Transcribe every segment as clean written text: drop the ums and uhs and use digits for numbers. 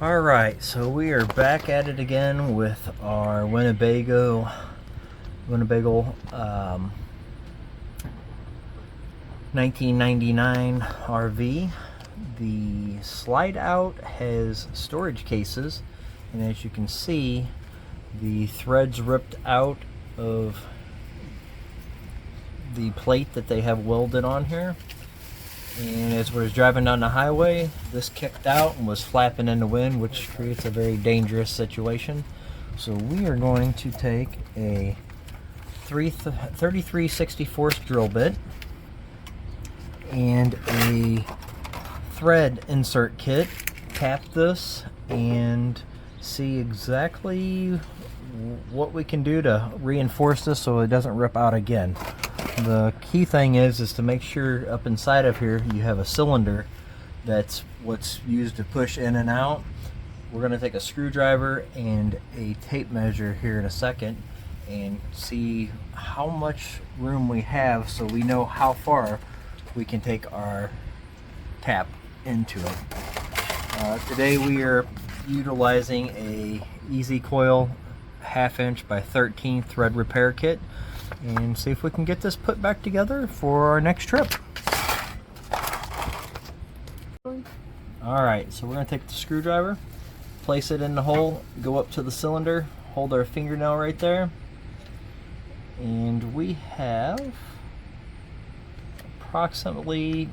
Alright, so we are back at it again with our Winnebago 1999 RV. The slide out has storage cases, and as you can see, the threads ripped out of the plate that they have welded on here. And as we was driving down the highway, this kicked out and was flapping in the wind, which creates a very dangerous situation. So we are going to take a 33/64 drill bit and a thread insert kit, tap this, and see exactly what we can do to reinforce this so it doesn't rip out again. The key thing is to make sure up inside of here you have a cylinder that's what's used to push in and out. We're going to take a screwdriver and a tape measure here in a second and see how much room we have so we know how far we can take our tap into it. Today we are utilizing a easy coil 1/2 inch by 13 thread repair kit, and see if we can get this put back together for our next trip. Alright, so we're going to take the screwdriver, place it in the hole, go up to the cylinder, hold our fingernail right there, and we have approximately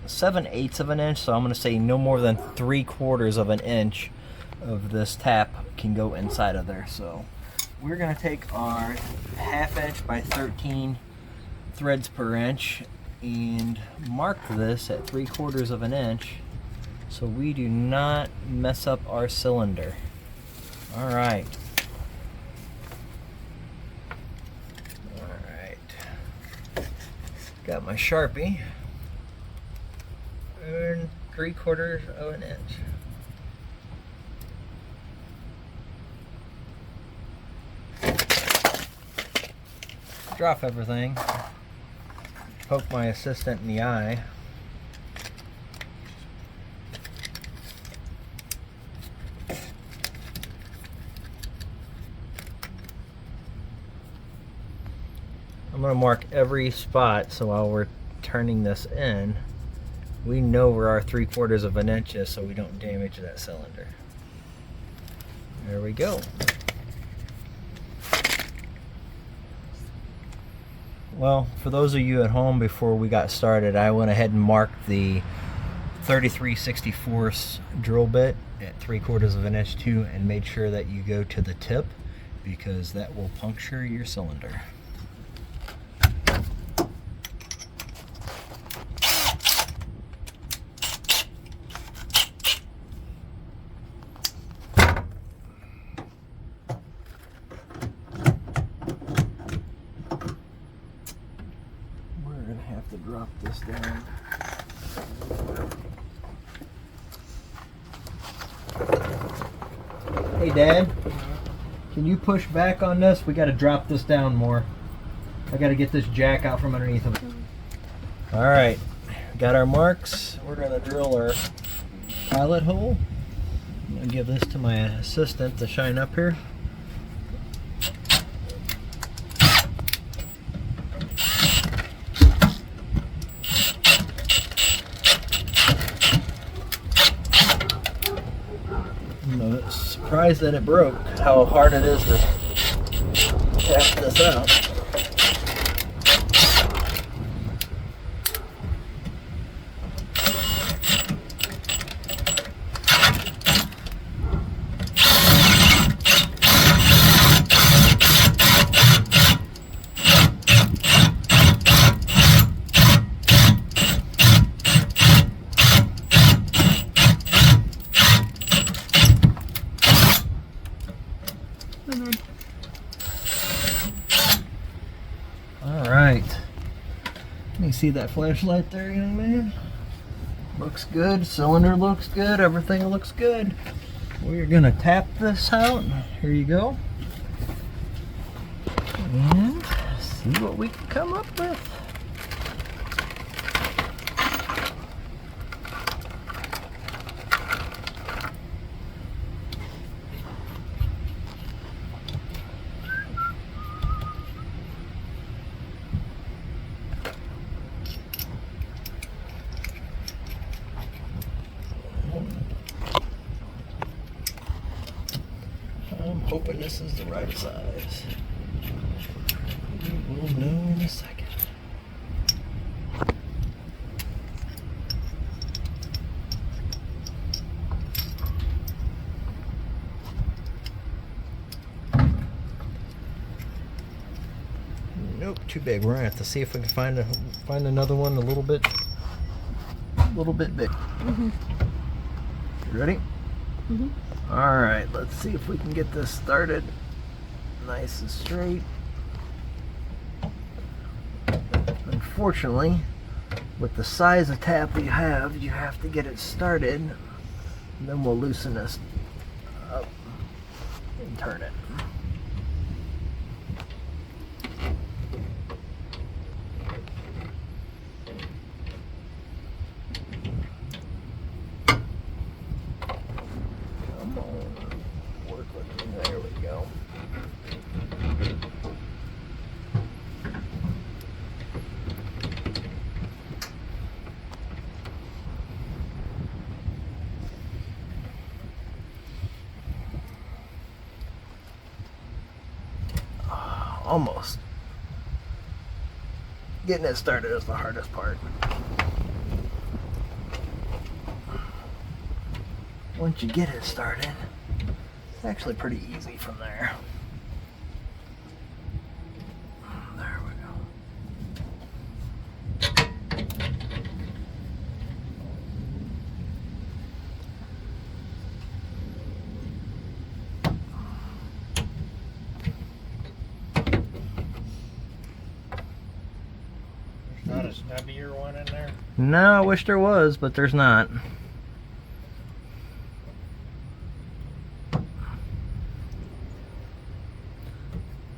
7/8 of an inch, so I'm going to say no more than 3/4 of an inch of this tap can go inside of there. So we're going to take our 1/2 inch by 13 threads per inch and mark this at 3/4 of an inch so we do not mess up our cylinder. Alright. Got my Sharpie and 3/4 of an inch. Drop everything. Poke my assistant in the eye. I'm going to mark every spot so while we're turning this in, we know where our 3/4 of an inch is so we don't damage that cylinder. There we go. Well, for those of you at home, before we got started, I went ahead and marked the 33/64 drill bit at 3/4 of an inch too, and made sure that you go to the tip because that will puncture your cylinder. Have to drop this down. Hey Dad, can you push back on this? We got to drop this down more. I got to get this jack out from underneath him. Alright, got our marks. We're going to drill our pilot hole. I'm going to give this to my assistant to shine up here. I'm surprised that it broke, how hard it is to tap this out. Alright, can you see that flashlight there, young man? Looks good, cylinder looks good, everything looks good. We're gonna tap this out. Here you go. And see what we can come up with. hoping this is the right size. We'll know in a second. Nope, too big. We're gonna have to see if we can find another one a little bit big. Mm-hmm. You ready? Mm-hmm. All right, let's see if we can get this started nice and straight. Unfortunately, with the size of tap we have, you have to get it started, and then we'll loosen this up and turn it. Come on, work with me. There we go. Almost. Getting it started is the hardest part. Once you get it started, it's actually pretty easy from there. There we go. Not a snubbier one in there? No, I wish there was, but there's not.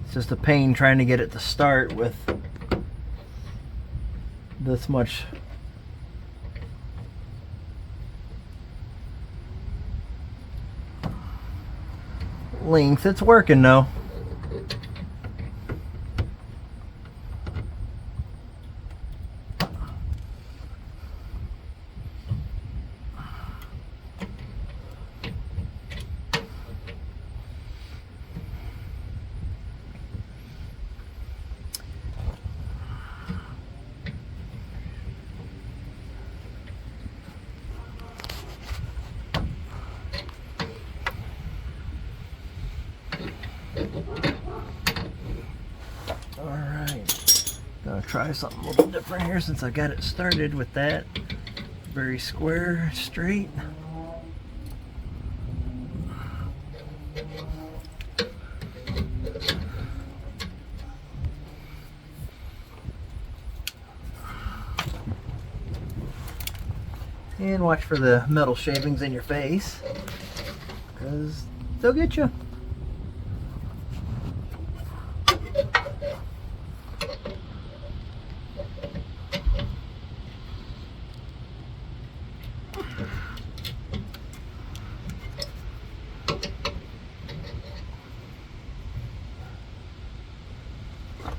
It's just a pain trying to get it to start with this much length. It's working though. Alright, gonna try something a little different here since I got it started with that very square, straight. And watch for the metal shavings in your face, because they'll get you.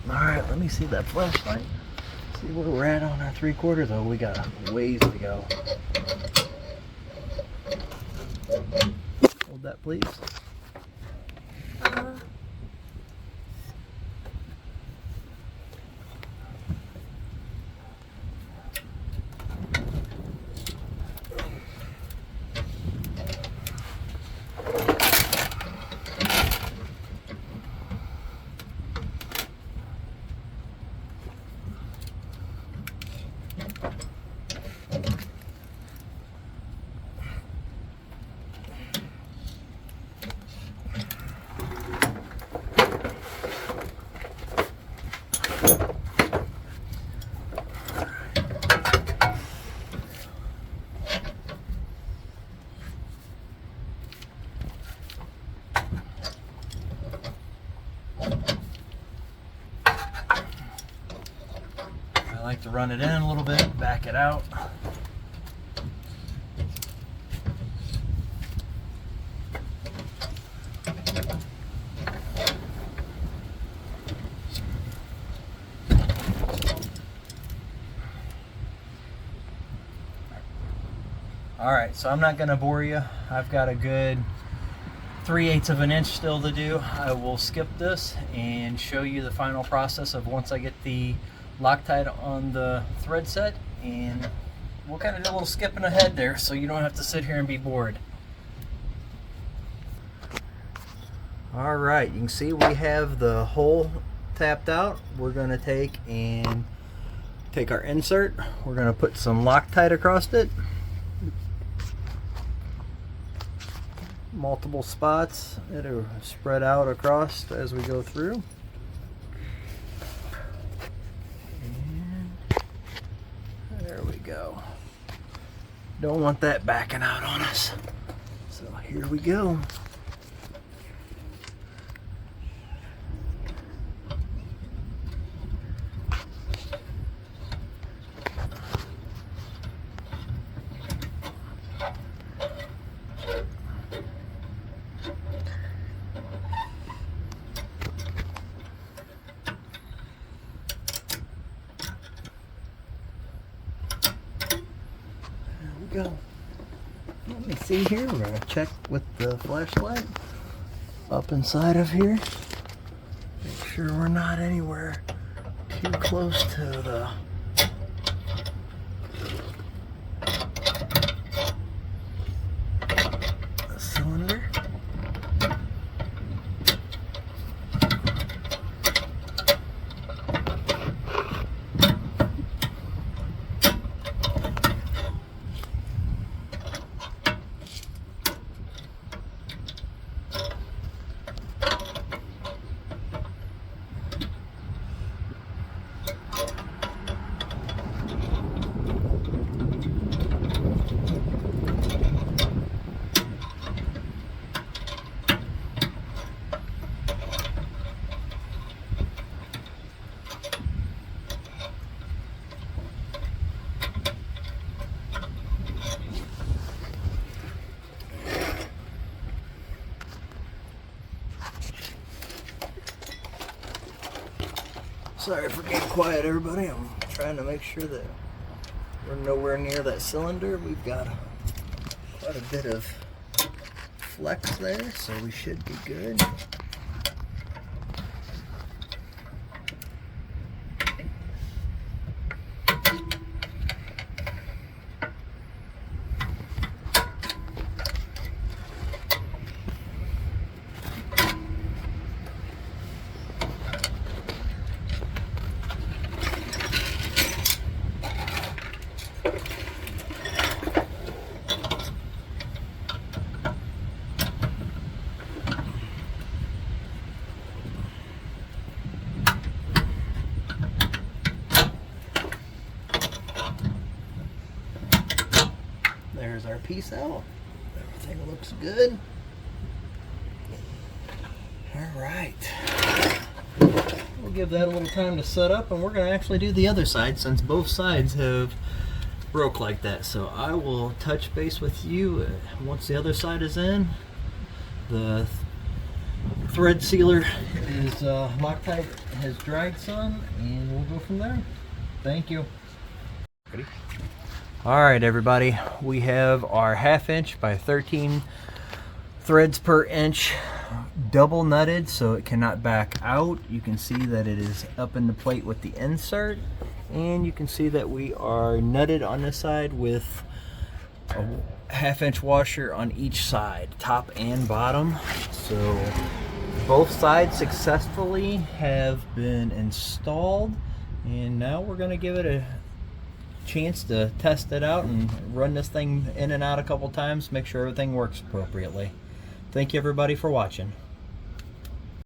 Alright, let me see that flashlight. See where we're at on our 3/4. Oh, we got a ways to go. Hold that, please. I like to run it in a little bit, back it out. Alright, so I'm not going to bore you. I've got a good 3/8 of an inch still to do. I will skip this and show you the final process of once I get the Loctite on the thread set, and we'll kind of do a little skipping ahead there so you don't have to sit here and be bored. All right, you can see we have the hole tapped out. We're going to take our insert. We're going to put some Loctite across it. Multiple spots. It'll spread out across as we go through. And there we go. Don't want that backing out on us. So here we go. Go. Let me see here. We're going to check with the flashlight up inside of here. Make sure we're not anywhere too close to the cylinder. Sorry for getting quiet, everybody. I'm trying to make sure that we're nowhere near that cylinder. We've got quite a bit of flex there, so we should be good. There's our piece out. Everything looks good. All right. We'll give that a little time to set up, and we're going to actually do the other side since both sides have broke like that. So I will touch base with you once the other side is in. The thread sealer is Loctite has dried some, and we'll go from there. Thank you. Ready? All right, everybody, we have our 1/2 inch by 13 threads per inch double nutted so it cannot back out. You can see that it is up in the plate with the insert, and you can see that we are nutted on this side with a 1/2 inch washer on each side, top and bottom. So both sides successfully have been installed, and now we're going to give it a chance to test it out and run this thing in and out a couple times, make sure everything works appropriately. Thank you, everybody, for watching.